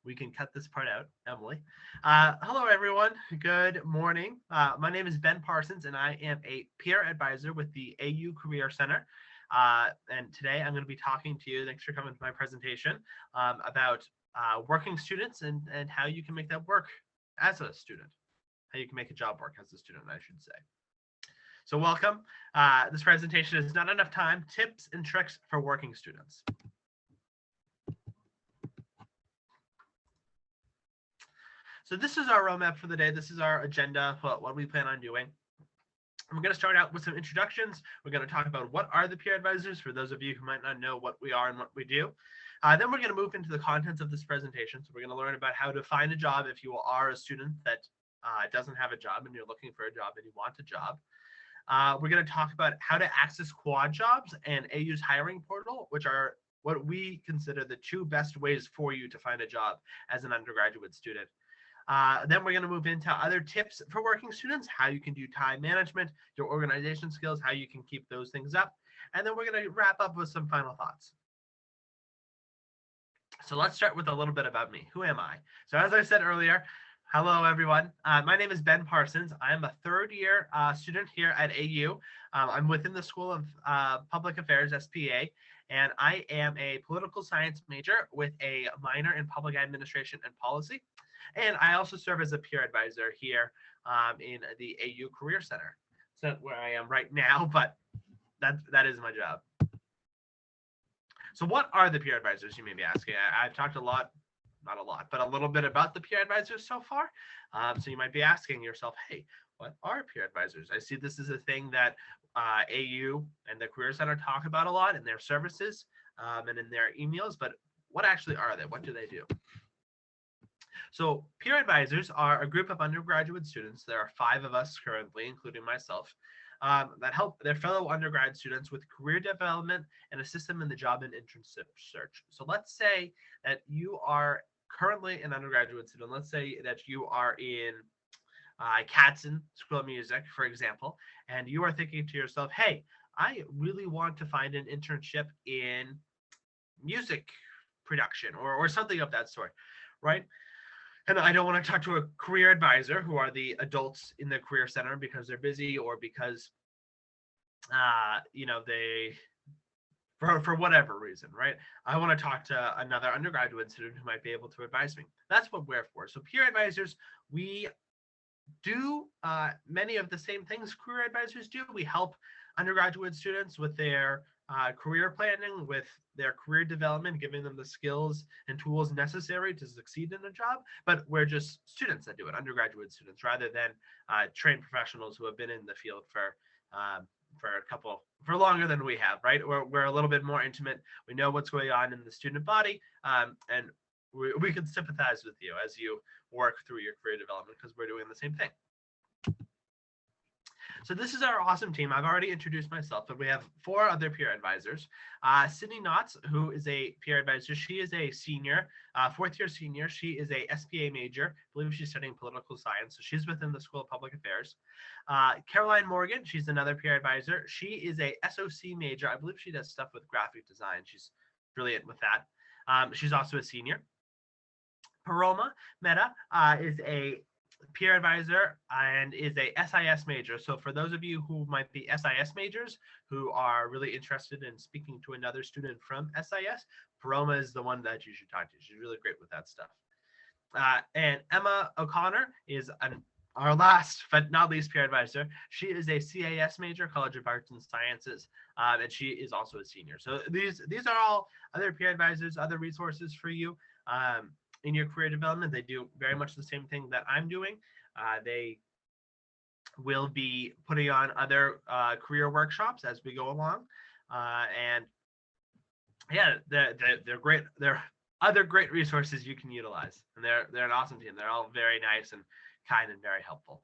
We can cut this part out, Emily. Hello, everyone. Good morning. My name is Ben Parsons, and I am a peer advisor with the AU Career Center. And today I'm going to be talking to you, thanks for coming to my presentation, about working students and how you can make that work as a student, how you can make a job work as a student, I should say. So welcome. This presentation is not enough time, tips and tricks for working students. So this is our roadmap for the day. This is our agenda, what we plan on doing. We're going to start out with some introductions. We're going to talk about what are the peer advisors for those of you who might not know what we are and what we do. Then we're going to move into the contents of this presentation. So we're going to learn about how to find a job if you are a student that doesn't have a job and you're looking for a job and you want a job. We're going to talk about how to access quad jobs and AuS Hiring Portal, which are what we consider the two best ways for you to find a job as an undergraduate student. Then we're going to move into other tips for working students, how you can do time management, your organization skills, how you can keep those things up. And then we're going to wrap up with some final thoughts. So let's start with a little bit about me. Who am I? So as I said earlier, hello, everyone. My name is Ben Parsons. I'm a third-year student here at AU. I'm within the School of Public Affairs, SPA, and I am a political science major with a minor in public administration and policy. And I also serve as a peer advisor here in the AU Career Center. So where I am right now, but that is my job. So what are the peer advisors, you may be asking? I've talked a lot, not a lot, but a little bit about the peer advisors so far. So you might be asking yourself, hey, what are peer advisors? I see this is a thing that AU and the Career Center talk about a lot in their services and in their emails, but what actually are they? What do they do? So peer advisors are a group of undergraduate students. There are 5 of us currently, including myself, that help their fellow undergrad students with career development and assist them in the job and internship search. So let's say that you are currently an undergraduate student. Let's say that you are in Handson School of Music, for example, and you are thinking to yourself, hey, I really want to find an internship in music production or something of that sort, right? And I don't want to talk to a career advisor who are the adults in the Career Center because they're busy or because, they, for whatever reason, right? I want to talk to another undergraduate student who might be able to advise me. That's what we're for. So peer advisors, we do many of the same things career advisors do. We help undergraduate students with their career planning, with their career development, giving them the skills and tools necessary to succeed in a job. But we're just students that do it, undergraduate students, rather than trained professionals who have been in the field for longer than we have, right? We're a little bit more intimate. We know what's going on in the student body, and we can sympathize with you as you work through your career development because we're doing the same thing. So this is our awesome team. I've already introduced myself, but we have 4 other peer advisors. Sydney Knotts, who is a peer advisor. She is a senior, 4th-year senior. She is a SPA major. I believe she's studying political science. So she's within the School of Public Affairs. Caroline Morgan, she's another peer advisor. She is a SOC major. I believe she does stuff with graphic design. She's brilliant with that. She's also a senior. Paroma Mehta is a peer advisor and is a SIS major. So for those of you who might be SIS majors who are really interested in speaking to another student from SIS, Paroma is the one that you should talk to. She's really great with that stuff. And Emma O'Connor is our last but not least peer advisor. She is a CAS major, College of Arts and Sciences, and she is also a senior. So these are all other peer advisors, other resources for you. In your career development. They do very much the same thing that I'm doing. They will be putting on other career workshops as we go along. And yeah, they're great. They're other great resources you can utilize. And they're an awesome team. They're all very nice and kind and very helpful.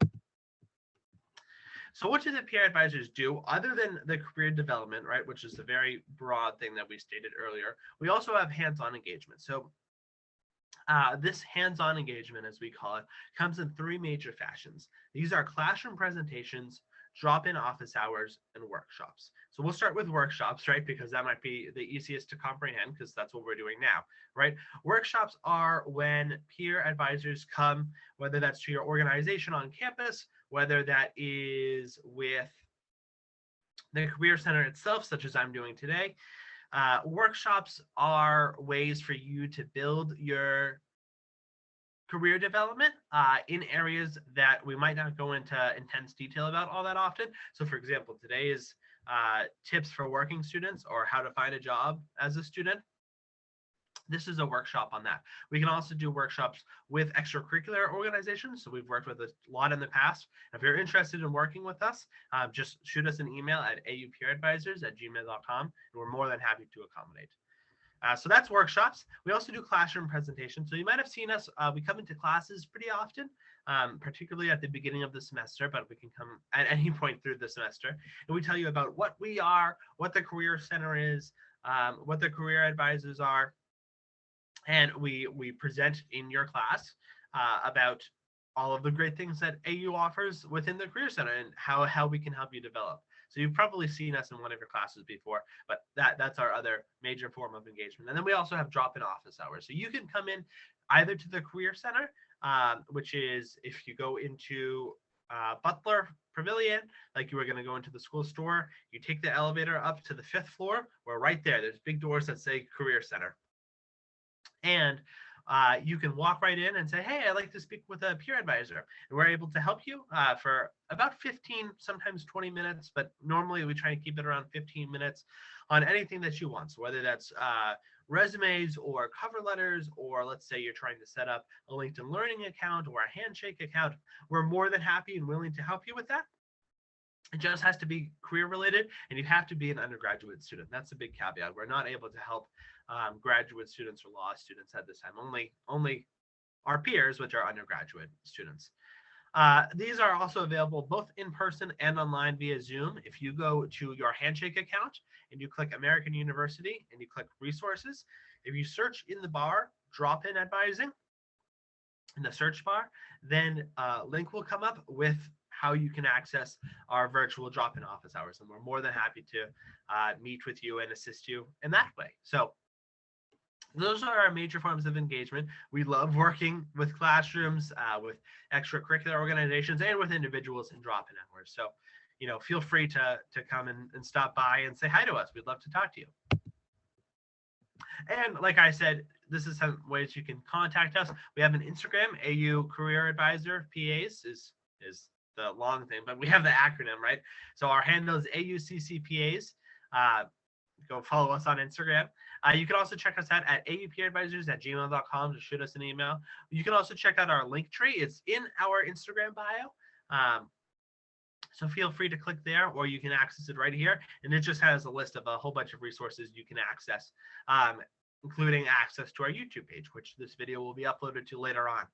So what do the peer advisors do other than the career development, right, which is a very broad thing that we stated earlier? We also have hands-on engagement. So this hands-on engagement, as we call it, comes in 3 major fashions. These are classroom presentations, drop-in office hours, and workshops. So we'll start with workshops, right? Because that might be the easiest to comprehend because that's what we're doing now, right? Workshops are when peer advisors come, whether that's to your organization on campus, whether that is with the Career Center itself, such as I'm doing today. Workshops are ways for you to build your career development in areas that we might not go into intense detail about all that often. So for example, today is tips for working students or how to find a job as a student. This is a workshop on that. We can also do workshops with extracurricular organizations. So we've worked with a lot in the past. If you're interested in working with us, just shoot us an email at aupeeradvisors@gmail.com, and we're more than happy to accommodate. So that's workshops. We also do classroom presentations. So you might have seen us, we come into classes pretty often, particularly at the beginning of the semester, but we can come at any point through the semester. And we tell you about what we are, what the Career Center is, what the career advisors are, and we present in your class about all of the great things that AU offers within the Career Center and how we can help you develop. So you've probably seen us in one of your classes before, but that's our other major form of engagement. And then we also have drop-in office hours. So you can come in either to the Career Center, which is if you go into Butler Pavilion, like you were going to go into the school store, you take the elevator up to the 5th floor. We're right there. There's big doors that say Career Center. And you can walk right in and say, hey, I'd like to speak with a peer advisor. And we're able to help you for about 15, sometimes 20 minutes, but normally we try and keep it around 15 minutes on anything that you want. So whether that's resumes or cover letters, or let's say you're trying to set up a LinkedIn Learning account or a Handshake account, we're more than happy and willing to help you with that. It just has to be career related, and you have to be an undergraduate student. That's a big caveat. We're not able to help graduate students or law students at this time. Only our peers, which are undergraduate students. These are also available both in person and online via Zoom. If you go to your Handshake account and you click American University and you click resources, if you search in the bar, drop-in advising in the search bar, then a link will come up with how you can access our virtual drop-in office hours. And we're more than happy to meet with you and assist you in that way. So those are our major forms of engagement. We love working with classrooms, with extracurricular organizations, and with individuals in drop-in hours. So, feel free to come and stop by and say hi to us. We'd love to talk to you. And like I said, this is some ways you can contact us. We have an Instagram, AU Career Advisor, PAs is the long thing, but we have the acronym, right? So our handle is AUCCPAs. Go follow us on Instagram. You can also check us out at aupeeradvisors@gmail.com to shoot us an email. You can also check out our link tree. It's in our Instagram bio. So feel free to click there, or you can access it right here. And it just has a list of a whole bunch of resources you can access, including access to our YouTube page, which this video will be uploaded to later on.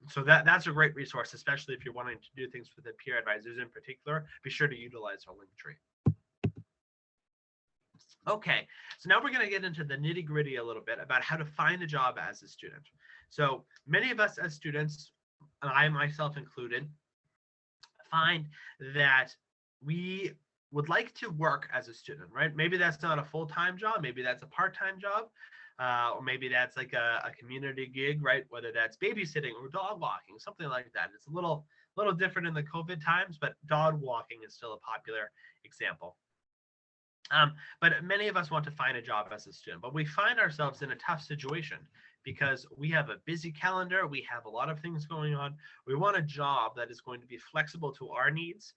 So that's a great resource, especially if you're wanting to do things with the peer advisors in particular. Be sure to utilize our link tree. Okay, so now we're going to get into the nitty-gritty a little bit about how to find a job as a student. So many of us as students, and I myself included, find that we would like to work as a student, right? Maybe that's not a full-time job, maybe that's a part-time job, or maybe that's like a community gig, right? Whether that's babysitting or dog walking, something like that. It's a little different in the COVID times, but dog walking is still a popular example. But many of us want to find a job as a student, but we find ourselves in a tough situation because we have a busy calendar, we have a lot of things going on. We want a job that is going to be flexible to our needs,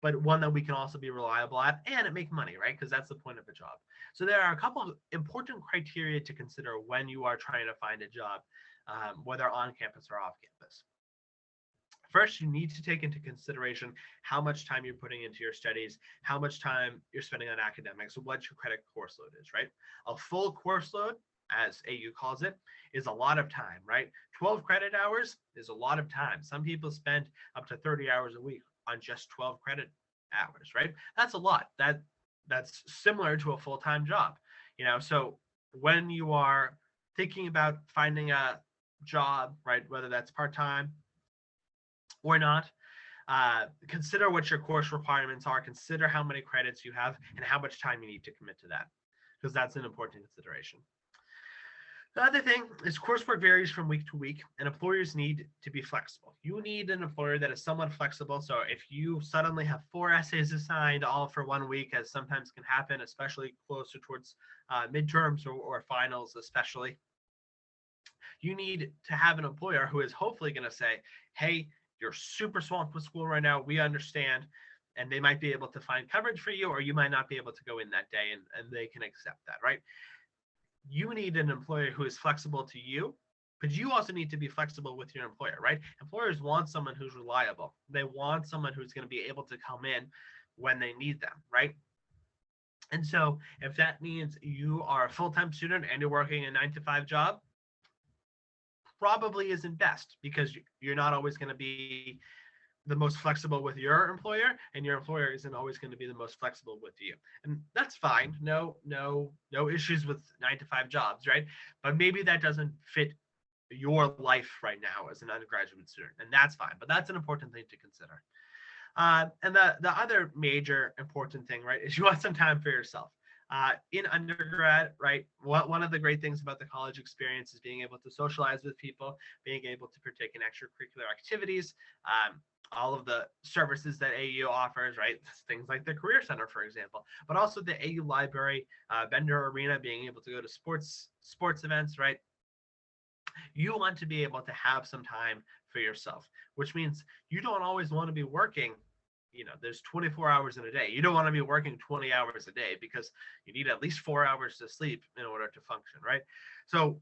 but one that we can also be reliable at and make money, right? Because that's the point of a job. So there are a couple of important criteria to consider when you are trying to find a job, whether on campus or off campus. First, you need to take into consideration how much time you're putting into your studies, how much time you're spending on academics, what your credit course load is, right? A full course load, as AU calls it, is a lot of time, right? 12 credit hours is a lot of time. Some people spend up to 30 hours a week on just 12 credit hours, right? That's a lot. That's similar to a full-time job, So when you are thinking about finding a job, right, whether that's part-time or not, Consider what your course requirements are, consider how many credits you have and how much time you need to commit to that, because that's an important consideration. The other thing is coursework varies from week to week, and employers need to be flexible. You need an employer that is somewhat flexible. So if you suddenly have 4 essays assigned all for 1 week, as sometimes can happen, especially closer towards midterms or finals, especially, you need to have an employer who is hopefully going to say, hey, you're super swamped with school right now. We understand. And they might be able to find coverage for you, or you might not be able to go in that day, and they can accept that, right? You need an employer who is flexible to you, but you also need to be flexible with your employer, right? Employers want someone who's reliable. They want someone who's going to be able to come in when they need them, right? And so if that means you are a full-time student and you're working a 9-to-5 job, probably isn't best, because you're not always going to be the most flexible with your employer, and your employer isn't always going to be the most flexible with you. And that's fine. No issues with 9-to-5 jobs, right? But maybe that doesn't fit your life right now as an undergraduate student, and that's fine. But that's an important thing to consider. And the other major important thing, right, is you want some time for yourself. In undergrad, right, one of the great things about the college experience is being able to socialize with people, being able to partake in extracurricular activities, all of the services that AU offers, right? Things like the Career Center, for example, but also the AU Library, vendor arena, being able to go to sports events, right? You want to be able to have some time for yourself, which means you don't always want to be working. There's 24 hours in a day. You don't want to be working 20 hours a day, because you need at least 4 hours to sleep in order to function, right? So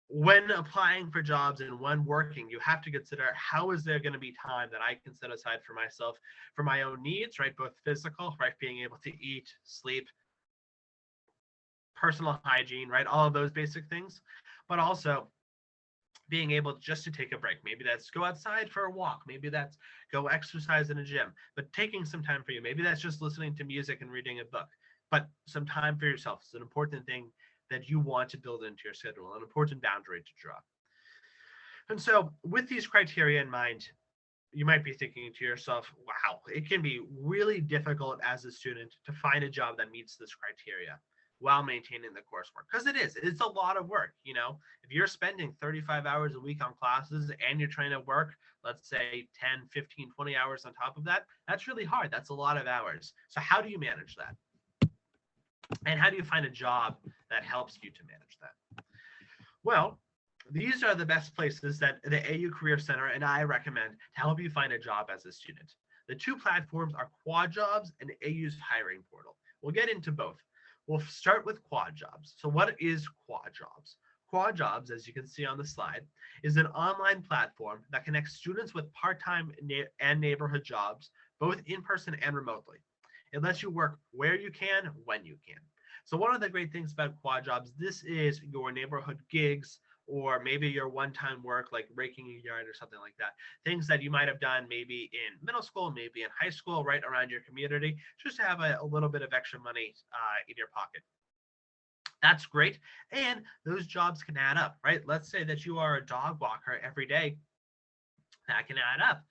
when applying for jobs and when working, you have to consider, how is there going to be time that I can set aside for myself, for my own needs, right? Both physical, right? Being able to eat, sleep, personal hygiene, right? All of those basic things, but also being able just to take a break. Maybe that's go outside for a walk. Maybe that's go exercise in a gym, but taking some time for you. Maybe that's just listening to music and reading a book, but some time for yourself is an important thing that you want to build into your schedule, an important boundary to draw. And so with these criteria in mind, you might be thinking to yourself, wow, it can be really difficult as a student to find a job that meets this criteria while maintaining the coursework, because it's a lot of work. If you're spending 35 hours a week on classes and you're trying to work, let's say 10, 15, 20 hours on top of that, that's really hard. That's a lot of hours. So how do you manage that? And how do you find a job that helps you to manage that? Well, these are the best places that the AU Career Center and I recommend to help you find a job as a student. The two platforms are QuadJobs and AU's Hiring Portal. We'll get into both. We'll start with QuadJobs. So what is QuadJobs? QuadJobs, as you can see on the slide, is an online platform that connects students with part-time and neighborhood jobs, both in person and remotely. It lets you work where you can, when you can. So one of the great things about QuadJobs, this is your neighborhood gigs, or maybe your one-time work like raking a yard or something like that. Things that you might have done maybe in middle school, maybe in high school, right around your community, just to have a little bit of extra money in your pocket. That's great. And those jobs can add up, right? Let's say that you are a dog walker every day. That can add up.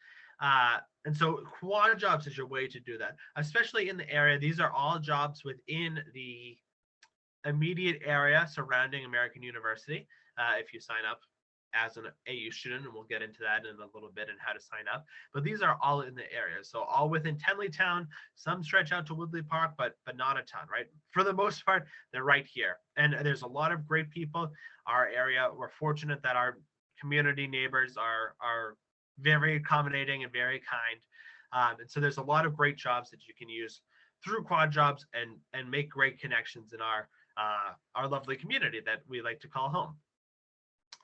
And so QuadJobs is your way to do that, especially in the area. These are all jobs within the immediate area surrounding American University. If you sign up as an AU student, and we'll get into that in a little bit and how to sign up. But these are all in the area. So all within Tenleytown, some stretch out to Woodley Park, but not a ton, right? For the most part, they're right here. And there's a lot of great people. Our area, we're fortunate that our community neighbors are very accommodating and very kind. And so there's a lot of great jobs that you can use through QuadJobs and make great connections in our lovely community that we like to call home.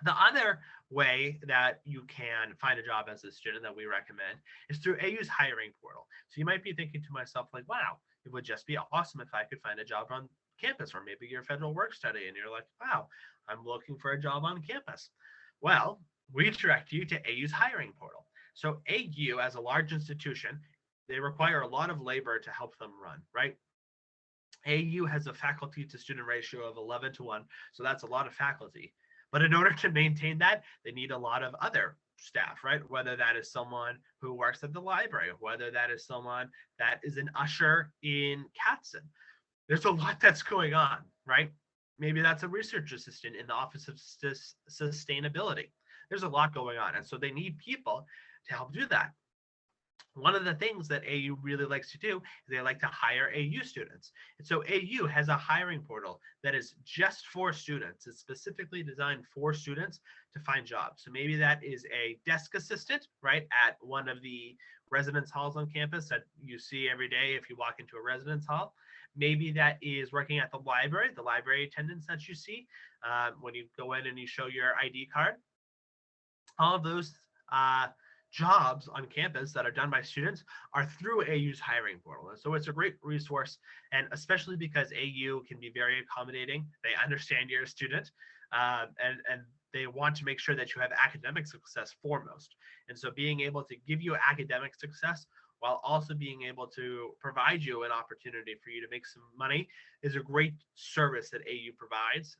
The other way that you can find a job as a student that we recommend is through AU's Hiring Portal. So you might be thinking to myself, like, wow, it would just be awesome if I could find a job on campus, or maybe you're federal work study and you're like, wow, I'm looking for a job on campus. Well, we direct you to AU's Hiring Portal. So AU, as a large institution, they require a lot of labor to help them run, right? AU has a faculty to student ratio of 11:1, so that's a lot of faculty. But in order to maintain that, they need a lot of other staff, right? Whether that is someone who works at the library, whether that is someone that is an usher in Katzen. There's a lot that's going on, right? Maybe that's a research assistant in the Office of Sustainability. There's a lot going on. And so they need people to help do that. One of the things that AU really likes to do is they like to hire AU students. And so AU has a hiring portal that is just for students. It's specifically designed for students to find jobs. So maybe that is a desk assistant, right, at one of the residence halls on campus that you see every day if you walk into a residence hall. Maybe that is working at the library attendants that you see when you go in and you show your ID card. All of those jobs on campus that are done by students are through AU's hiring portal. And so it's a great resource, and especially because AU can be very accommodating. They understand you're a student, and they want to make sure that you have academic success foremost. And so being able to give you academic success while also being able to provide you an opportunity for you to make some money is a great service that AU provides,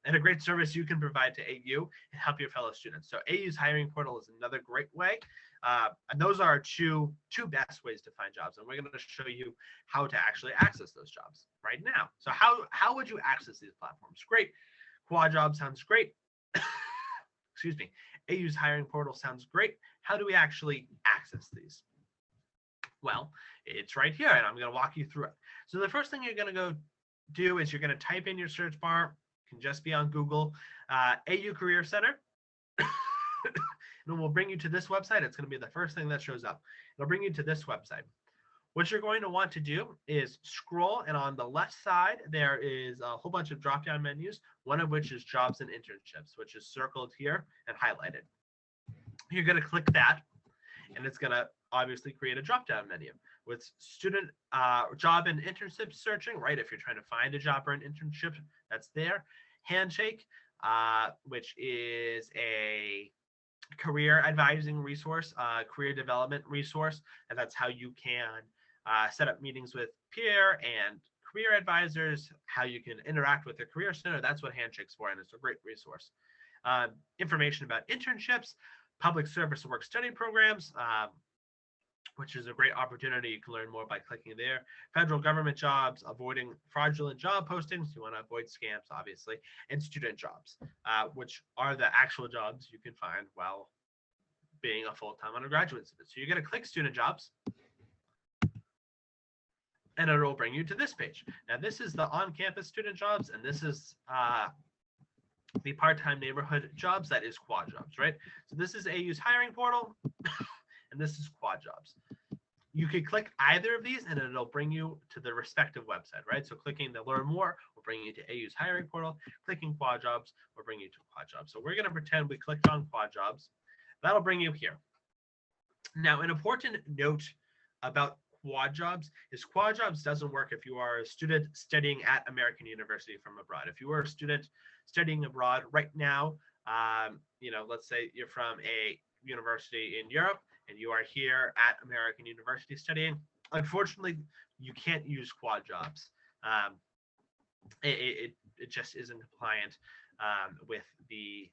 and a great service you can provide to AU and help your fellow students. So AU's hiring portal is another great way. And those are two best ways to find jobs. And we're going to show you how to actually access those jobs right now. So how would you access these platforms? Great. Quad Job sounds great. Excuse me. AU's hiring portal sounds great. How do we actually access these? Well, it's right here, and I'm going to walk you through it. So the first thing you're going to go do is you're going to type in your search bar. It can just be on Google, AU Career Center. And it will bring you to this website. It's going to be the first thing that shows up. It'll bring you to this website. What you're going to want to do is scroll, and on the left side, there is a whole bunch of drop-down menus, one of which is jobs and internships, which is circled here and highlighted. You're going to click that, and it's going to obviously create a drop-down menu with student job and internship searching, right? If you're trying to find a job or an internship, that's there. Handshake, which is a career advising resource, career development resource, and that's how you can set up meetings with peer and career advisors, how you can interact with the Career Center. That's what Handshake's for, and it's a great resource. Information about internships, public service work study programs, which is a great opportunity. You can learn more by clicking there. Federal government jobs, avoiding fraudulent job postings. You want to avoid scams, obviously, and student jobs, which are the actual jobs you can find while being a full-time undergraduate student. So you're going to click student jobs, and it will bring you to this page. Now, this is the on-campus student jobs, and this is the part-time neighborhood jobs. That is Quad Jobs, right? So this is AU's hiring portal. And this is Quad Jobs. You could click either of these and it'll bring you to the respective website, right? So clicking the Learn More will bring you to AU's hiring portal. Clicking Quad Jobs will bring you to Quad Jobs. So we're going to pretend we clicked on Quad Jobs. That'll bring you here. Now, an important note about Quad Jobs is Quad Jobs doesn't work if you are a student studying at American University from abroad. If you are a student studying abroad right now, let's say you're from a university in Europe, and you are here at American University studying, unfortunately, you can't use Quad Jobs. It just isn't compliant with the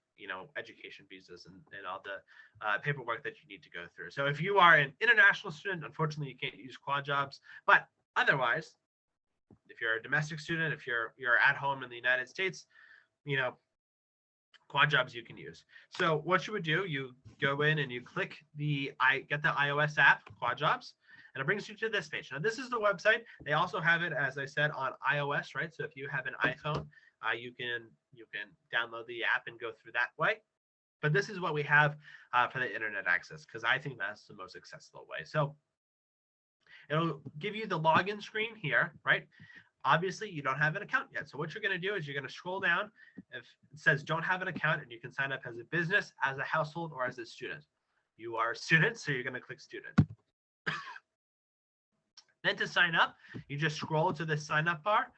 education visas and all the paperwork that you need to go through. So if you are an international student, unfortunately, you can't use Quad Jobs. But otherwise, if you're a domestic student, if you're at home in the United States, Quad Jobs you can use. So what you would do, you go in and you click get the iOS app, Quad Jobs, and it brings you to this page. Now, this is the website. They also have it, as I said, on iOS, right? So if you have an iPhone, you can download the app and go through that way. But this is what we have for the internet access, because I think that's the most accessible way. So it'll give you the login screen here, right? Obviously, you don't have an account yet. So what you're going to do is you're going to scroll down. If it says don't have an account, and you can sign up as a business, as a household, or as a student. You are a student, so you're going to click student. Then to sign up, you just scroll to the sign up bar.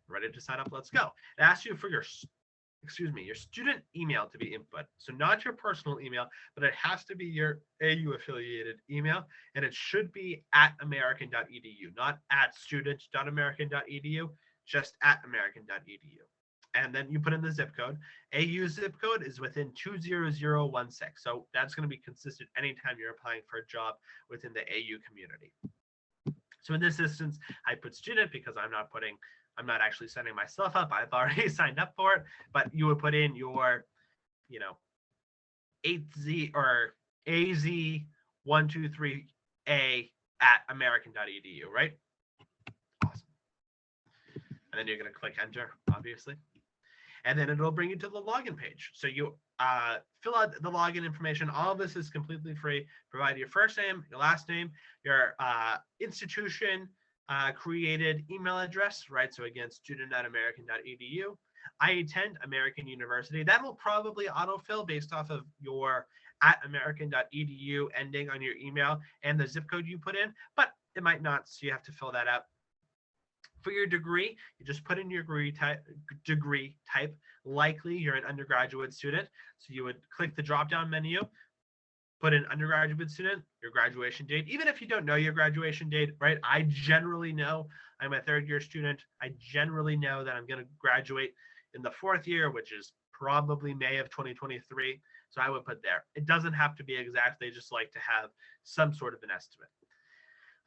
Ready to sign up? Let's go. It asks you for your student email to be input. So not your personal email, but it has to be your AU affiliated email, and it should be at american.edu, not at student.american.edu, just at american.edu. and then you put in the zip code. AU zip code is within 20016. So that's going to be consistent anytime you're applying for a job within the AU community. So in this instance, I put student because I'm not actually setting myself up. I've already signed up for it, but you would put in your, 8Z or AZ123A at american.edu, right? Awesome. And then you're going to click enter, obviously. And then it'll bring you to the login page. So you fill out the login information. All of this is completely free. Provide your first name, your last name, your institution created email address, right? So again, student@american.edu. I attend American University. That will probably autofill based off of your @american.edu ending on your email and the zip code you put in, but it might not, so you have to fill that out. For your degree, you just put in your degree type. Likely you're an undergraduate student, so you would click the drop-down menu, put in undergraduate student, your graduation date. Even if you don't know your graduation date, right? I generally know I'm a third-year student. I generally know that I'm going to graduate in the fourth year, which is probably May of 2023. So I would put there. It doesn't have to be exact. They just like to have some sort of an estimate.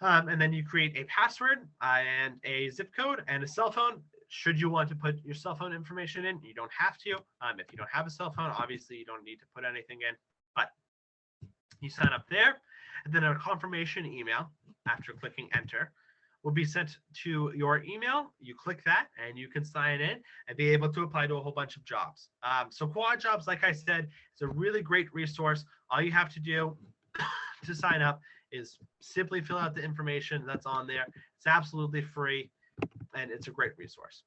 And then you create a password and a zip code and a cell phone. Should you want to put your cell phone information in, you don't have to. If you don't have a cell phone, obviously you don't need to put anything in, but you sign up there. And then a confirmation email after clicking enter will be sent to your email. You click that and you can sign in and be able to apply to a whole bunch of jobs. So Quad Jobs, like I said, is a really great resource. All you have to do to sign up is simply fill out the information that's on there. It's absolutely free and it's a great resource.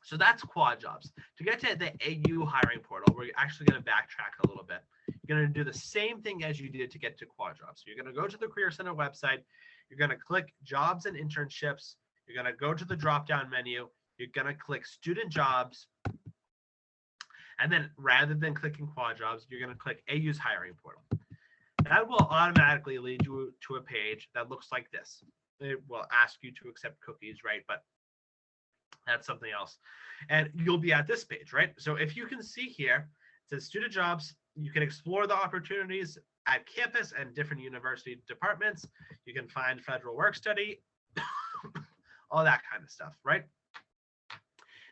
So that's Quad Jobs. To get to the AU hiring portal, we're actually going to backtrack a little bit. You're going to do the same thing as you did to get to Quad Jobs. So you're going to go to the Career Center website. You're going to click Jobs and Internships. You're going to go to the drop-down menu. You're going to click Student Jobs. And then rather than clicking Quad Jobs, you're going to click AU's Hiring Portal. That will automatically lead you to a page that looks like this. It will ask you to accept cookies, right? But that's something else. And you'll be at this page, right? So if you can see here, it says Student Jobs. You can explore the opportunities at campus and different university departments. You can find federal work study, all that kind of stuff, right?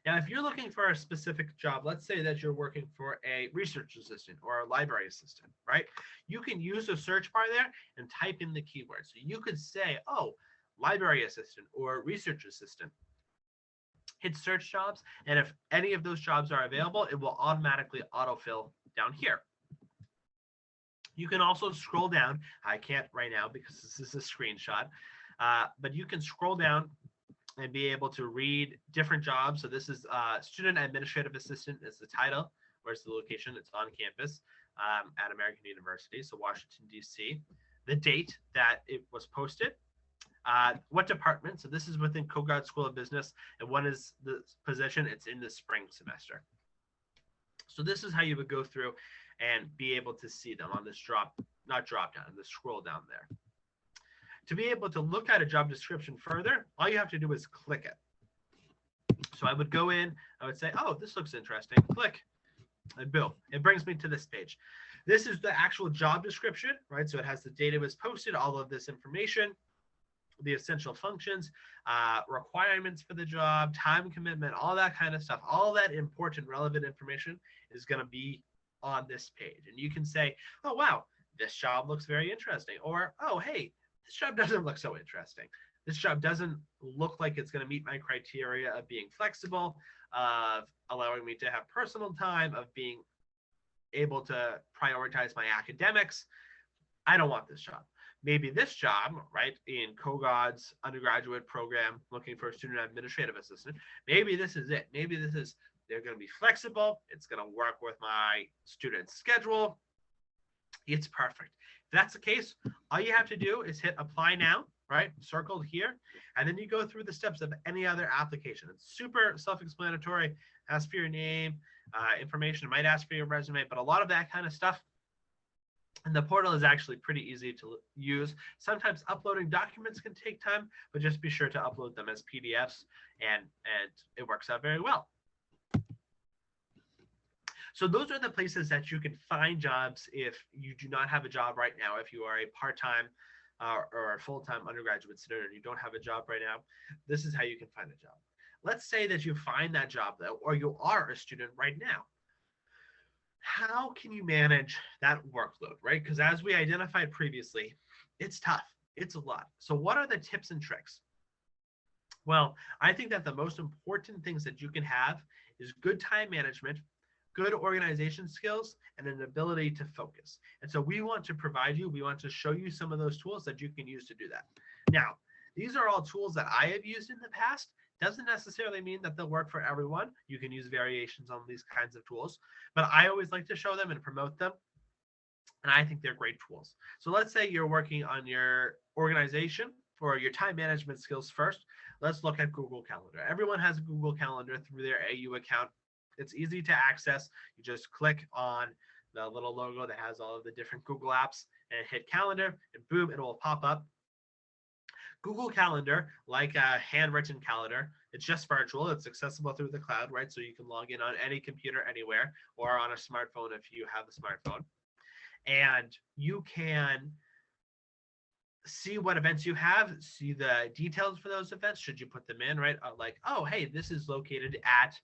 Now, if you're looking for a specific job, let's say that you're working for a research assistant or a library assistant, right? You can use the search bar there and type in the keyword. So you could say, oh, library assistant or research assistant. Hit search jobs, and if any of those jobs are available, it will automatically autofill down here. You can also scroll down. I can't right now because this is a screenshot, but you can scroll down and be able to read different jobs. So this is Student Administrative Assistant is the title. Where's the location? It's on campus at American University, so Washington, D.C. The date that it was posted, what department. So this is within Kogod School of Business, and what is the position? It's in the spring semester. So this is how you would go through and be able to see them on this the scroll down there. To be able to look at a job description further, all you have to do is click it. So I would go in, I would say, oh, this looks interesting, click, and boom, it brings me to this page. This is the actual job description, right? So it has the date it was posted, all of this information, the essential functions, requirements for the job, time commitment, all that kind of stuff. All that important, relevant information is going to be on this page. And you can say, oh, wow, this job looks very interesting. Or, oh, hey, this job doesn't look so interesting. This job doesn't look like it's going to meet my criteria of being flexible, of allowing me to have personal time, of being able to prioritize my academics. I don't want this job. Maybe this job, right, in Kogod's undergraduate program, looking for a student administrative assistant, maybe this is it. Maybe this is, they're going to be flexible. It's going to work with my student's schedule. It's perfect. If that's the case, all you have to do is hit apply now, right, circled here, and then you go through the steps of any other application. It's super self-explanatory. Ask for your name, information. It might ask for your resume, but a lot of that kind of stuff. And the portal is actually pretty easy to use. Sometimes uploading documents can take time, but just be sure to upload them as PDFs, and it works out very well. So those are the places that you can find jobs if you do not have a job right now. If you are a part-time or a full-time undergraduate student and you don't have a job right now, this is how you can find a job. Let's say that you find that job though, or you are a student right now. How can you manage that workload, right? Because as we identified previously, it's tough. It's a lot. So what are the tips and tricks? Well, I think that the most important things that you can have is good time management, good organization skills, and an ability to focus. And so we want to provide you, we want to show you some of those tools that you can use to do that. Now, these are all tools that I have used in the past. Doesn't necessarily mean that they'll work for everyone. You can use variations on these kinds of tools, but I always like to show them and promote them. And I think they're great tools. So let's say you're working on your organization or your time management skills first. Let's look at Google Calendar. Everyone has a Google Calendar through their AU account. It's easy to access. You just click on the little logo that has all of the different Google apps and hit calendar, and boom, it will pop up. Google Calendar, like a handwritten calendar, it's just virtual. It's accessible through the cloud, right? So you can log in on any computer anywhere or on a smartphone if you have a smartphone. And you can see what events you have, see the details for those events, should you put them in, right? Like, oh, hey, this is located at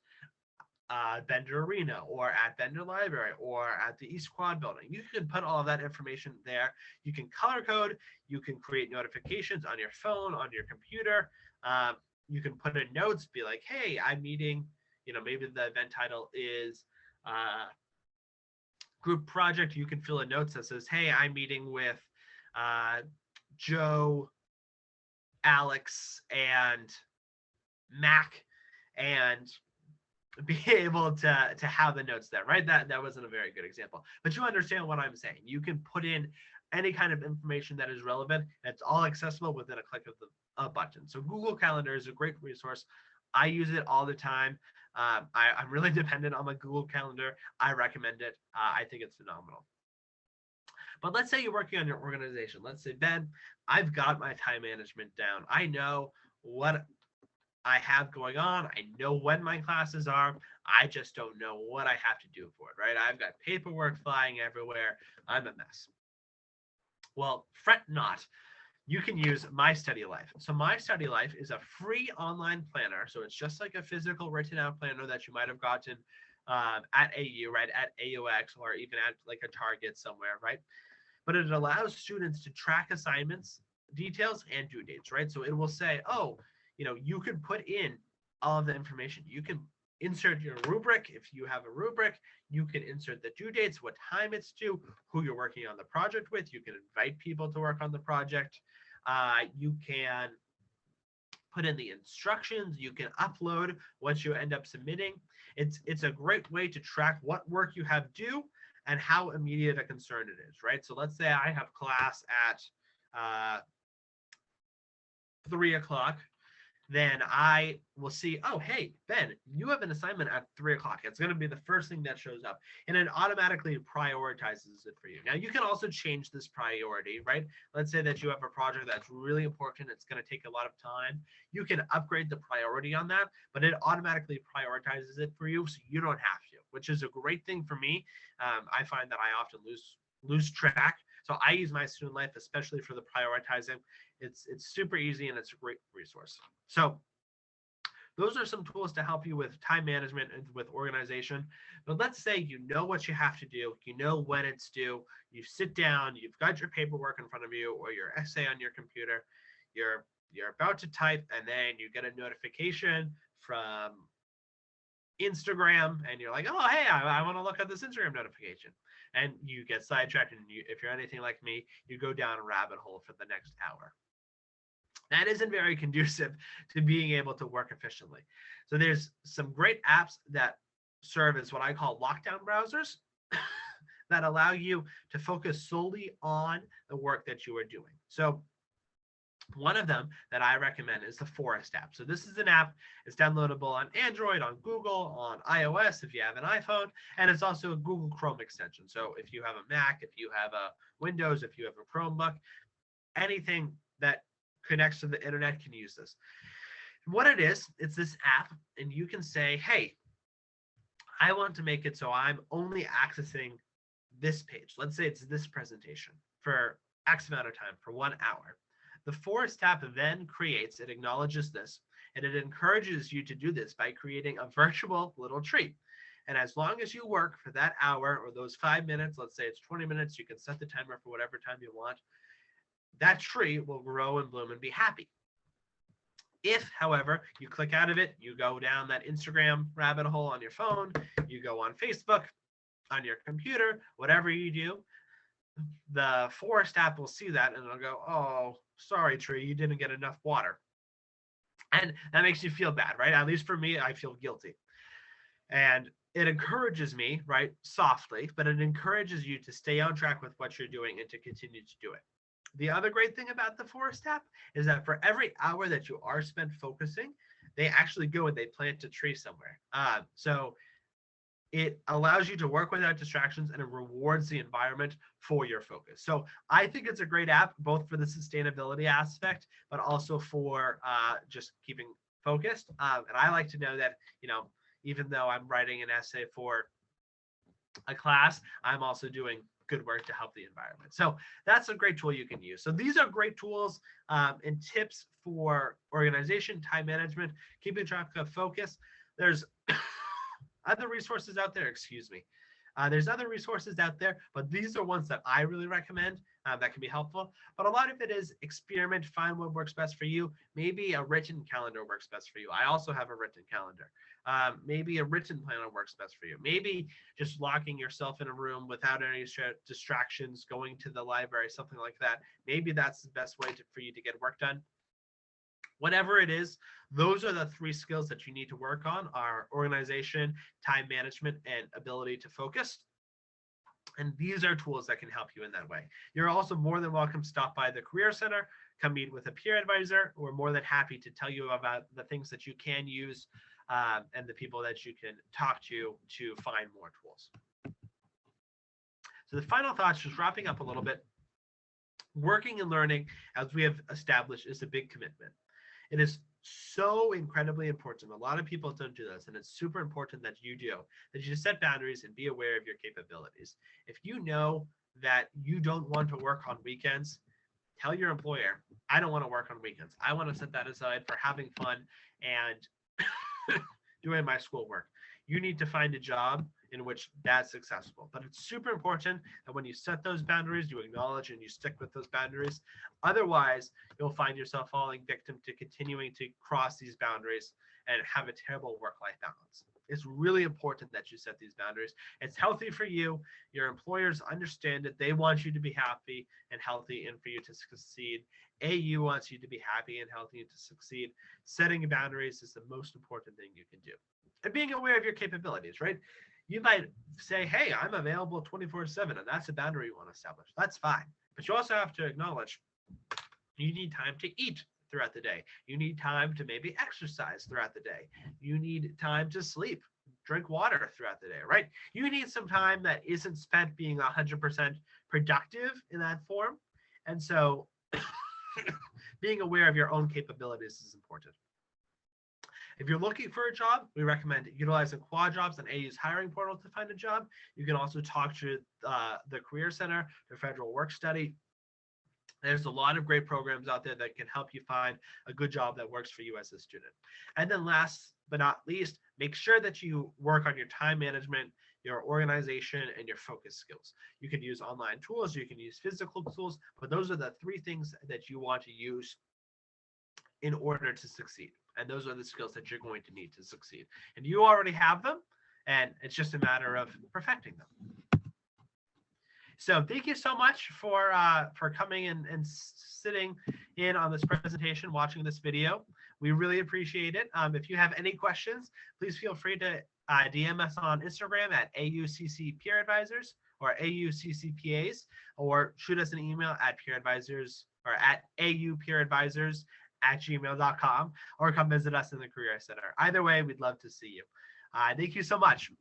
Bender Arena or at Bender Library or at the East Quad building. You can put all of that information there. You can color code. You can create notifications on your phone, on your computer. You can put in notes, be like, hey, I'm meeting, maybe the event title is group project. You can fill in notes that says, hey, I'm meeting with Joe, Alex, and Mac, and be able to have the notes there, right? That wasn't a very good example, but you understand what I'm saying. You can put in any kind of information that is relevant. It's all accessible within a click of a button. So Google Calendar is a great resource. I use it all the time. I'm really dependent on my Google Calendar. I recommend it. I think it's phenomenal. But let's say you're working on your organization. Let's say, Ben, I've got my time management down. I know what I have going on. I know when my classes are. I just don't know what I have to do for it, right? I've got paperwork flying everywhere. I'm a mess. Well, fret not. You can use My Study Life. So My Study Life is a free online planner. So it's just like a physical written out planner that you might have gotten at AU, right? At AUX, or even at like a Target somewhere, right? But it allows students to track assignments, details, and due dates, right? So it will say, oh, you can put in all of the information. You can insert your rubric. If you have a rubric, you can insert the due dates, what time it's due, who you're working on the project with. You can invite people to work on the project. You can put in the instructions. You can upload what you end up submitting. It's a great way to track what work you have due and how immediate a concern it is, right? So let's say I have class at 3 o'clock. Then I will see, oh, hey, Ben, you have an assignment at 3 o'clock. It's going to be the first thing that shows up. And it automatically prioritizes it for you. Now, you can also change this priority, right? Let's say that you have a project that's really important. It's going to take a lot of time. You can upgrade the priority on that, but it automatically prioritizes it for you, so you don't have to, which is a great thing for me. I find that I often lose track. So I use My Student Life, especially for the prioritizing. It's super easy and it's a great resource. So those are some tools to help you with time management and with organization. But let's say you know what you have to do, you know when it's due, you sit down, you've got your paperwork in front of you or your essay on your computer, you're about to type, and then you get a notification from Instagram and you're like, oh, hey, I want to look at this Instagram notification. And you get sidetracked, and if you're anything like me, you go down a rabbit hole for the next hour. That isn't very conducive to being able to work efficiently. So there's some great apps that serve as what I call lockdown browsers that allow you to focus solely on the work that you are doing. So one of them that I recommend is the Forest app. So this is an app. It's downloadable on Android, on Google, on iOS if you have an iPhone, and it's also a Google Chrome extension. So if you have a Mac, if you have a Windows, if you have a Chromebook, anything that connects to the internet can use this. What it is, it's this app, and you can say, hey, I want to make it so I'm only accessing this page. Let's say it's this presentation for X amount of time, for 1 hour. The forest tab then creates, it acknowledges this, and it encourages you to do this by creating a virtual little tree. And as long as you work for that hour or those 5 minutes, let's say it's 20 minutes, you can set the timer for whatever time you want, that tree will grow and bloom and be happy. If, however, you click out of it, you go down that Instagram rabbit hole on your phone, you go on Facebook, on your computer, whatever you do, the forest app will see that and it'll go, oh, sorry, tree, you didn't get enough water. And that makes you feel bad, right? At least for me, I feel guilty. And it encourages me, right, softly, but it encourages you to stay on track with what you're doing and to continue to do it. The other great thing about the forest app is that for every hour that you are spent focusing, they actually go and they plant a tree somewhere. So it allows you to work without distractions and it rewards the environment for your focus. So I think it's a great app, both for the sustainability aspect, but also for just keeping focused. And I like to know that, even though I'm writing an essay for a class, I'm also doing good work to help the environment. So that's a great tool you can use. So these are great tools and tips for organization, time management, keeping track of focus. There's other resources out there, there's other resources out there, but these are ones that I really recommend that can be helpful. But a lot of it is experiment, find what works best for you. Maybe a written calendar works best for you. I also have a written calendar. Maybe a written planner works best for you. Maybe just locking yourself in a room without any distractions, going to the library, something like that. Maybe that's the best way for you to get work done. Whatever it is, those are the 3 skills that you need to work on: are organization, time management, and ability to focus. And these are tools that can help you in that way. You're also more than welcome to stop by the Career Center, come meet with a peer advisor. We're more than happy to tell you about the things that you can use and the people that you can talk to find more tools. So the final thoughts, just wrapping up a little bit. Working and learning, as we have established, is a big commitment. It is so incredibly important. A lot of people don't do this, and it's super important that you do, that you set boundaries and be aware of your capabilities. If you know that you don't want to work on weekends, tell your employer, I don't want to work on weekends. I want to set that aside for having fun and doing my schoolwork. You need to find a job in which that's successful. But it's super important that when you set those boundaries, you acknowledge and you stick with those boundaries. Otherwise, you'll find yourself falling victim to continuing to cross these boundaries and have a terrible work-life balance. It's really important that you set these boundaries. It's healthy for you. Your employers understand it. They want you to be happy and healthy and for you to succeed. AU wants you to be happy and healthy and to succeed. Setting boundaries is the most important thing you can do. And being aware of your capabilities, right? You might say, hey, I'm available 24/7, and that's a boundary you want to establish. That's fine. But you also have to acknowledge you need time to eat throughout the day. You need time to maybe exercise throughout the day. You need time to sleep, drink water throughout the day, right? You need some time that isn't spent being 100% productive in that form. And so being aware of your own capabilities is important. If you're looking for a job, we recommend utilizing Quad Jobs and AuS Hiring Portal to find a job. You can also talk to the Career Center, the Federal Work Study. There's a lot of great programs out there that can help you find a good job that works for you as a student. And then last but not least, make sure that you work on your time management, your organization, and your focus skills. You can use online tools, you can use physical tools, but those are the 3 things that you want to use in order to succeed. And those are the skills that you're going to need to succeed. And you already have them, and it's just a matter of perfecting them. So thank you so much for coming and sitting in on this presentation, watching this video. We really appreciate it. If you have any questions, please feel free to DM us on Instagram at AUCC Peer Advisors or AUCCPAs, or shoot us an email at peeradvisors or at aupeeradvisors@gmail.com, or come visit us in the Career Center. Either way, we'd love to see you. Thank you so much.